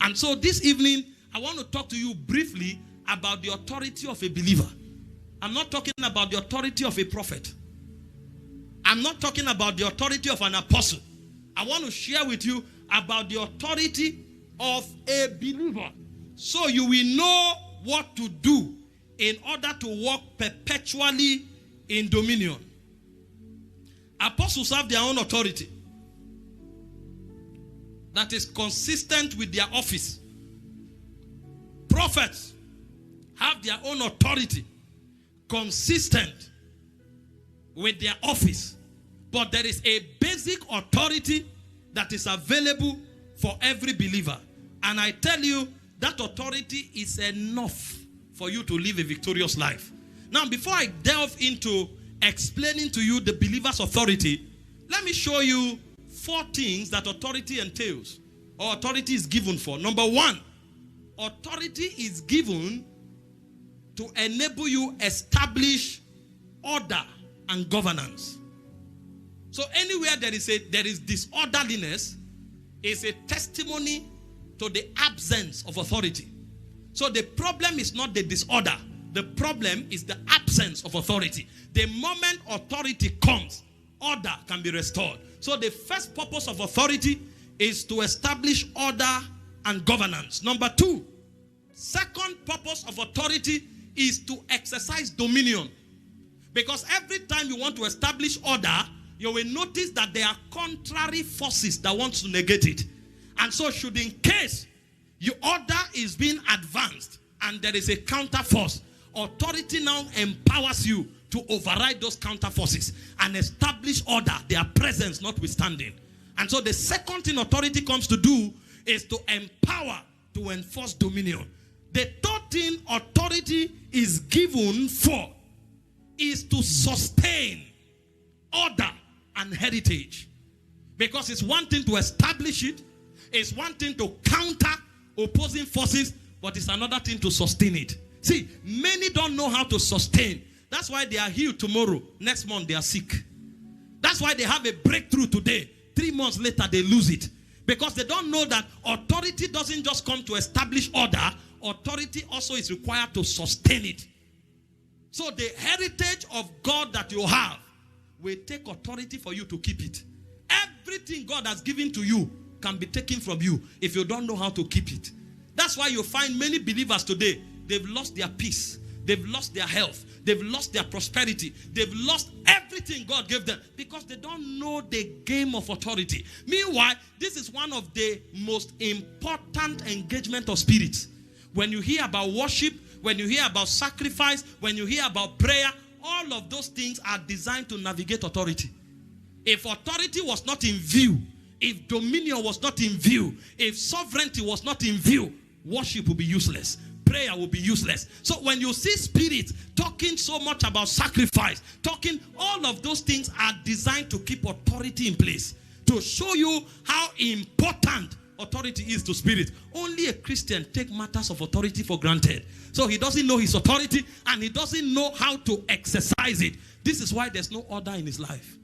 And so this evening, I want to talk to you briefly about the authority of a believer. I'm not talking about the authority of a prophet. I'm not talking about the authority of an apostle. I want to share with you about the authority of a believer. So you will know what to do in order to walk perpetually in dominion. Apostles have their own authority that is consistent with their office. Prophets have their own authority consistent with their office. But there is a basic authority that is available for every believer. And I tell you, that authority is enough for you to live a victorious life. Now, before I delve into explaining to you the believer's authority, let me show you 4 things that authority entails, or authority is given for. Number 1, authority is given to enable you establish order and governance. So anywhere there is disorderliness, is a testimony to the absence of authority. So the problem is not the disorder. The problem is the absence of authority. The moment authority comes, order can be restored. So the first purpose of authority is to establish order and governance. Number 2, second purpose of authority is to exercise dominion. Because every time you want to establish order, you will notice that there are contrary forces that want to negate it. And so should in case your order is being advanced and there is a counter force, authority now empowers you to override those counter forces and establish order, their presence notwithstanding. And so the second thing authority comes to do is to empower, to enforce dominion. The third thing authority is given for is to sustain order and heritage. Because it's one thing to establish it, it's one thing to counter opposing forces, but it's another thing to sustain it. See, many don't know how to sustain. That's why they are healed tomorrow. Next month they are sick. That's why they have a breakthrough today. 3 months later they lose it. Because they don't know that authority doesn't just come to establish order. Authority also is required to sustain it. So the heritage of God that you have will take authority for you to keep it. Everything God has given to you can be taken from you if you don't know how to keep it. That's why you find many believers today, they've lost their peace. They've lost their health. They've lost their prosperity. They've lost everything God gave them because they don't know the game of authority. Meanwhile, this is one of the most important engagement of spirits. When you hear about worship, when you hear about sacrifice, when you hear about prayer, all of those things are designed to navigate authority. If authority was not in view, if dominion was not in view, if sovereignty was not in view, worship will be useless. Prayer will be useless. So when you see spirits talking so much about sacrifice, talking, all of those things are designed to keep authority in place, to show you how important authority is to spirit. Only a Christian takes matters of authority for granted. So he doesn't know his authority and he doesn't know how to exercise it. This is why there's no order in his life.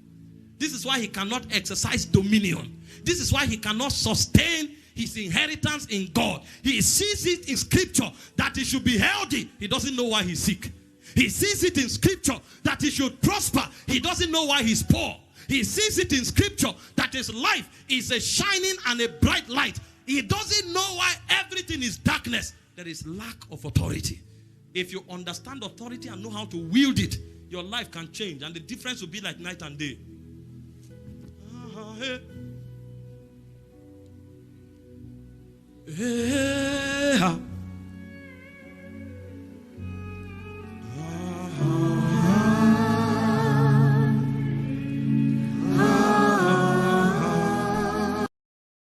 This is why he cannot exercise dominion. This is why he cannot sustain his inheritance in God. He sees it in scripture that he should be healthy. He doesn't know why he's sick. He sees it in scripture that he should prosper. He doesn't know why he's poor. He sees it in scripture that his life is a shining and a bright light. He doesn't know why everything is darkness. There is lack of authority. If you understand authority and know how to wield it, your life can change. And the difference will be like night and day. Hey.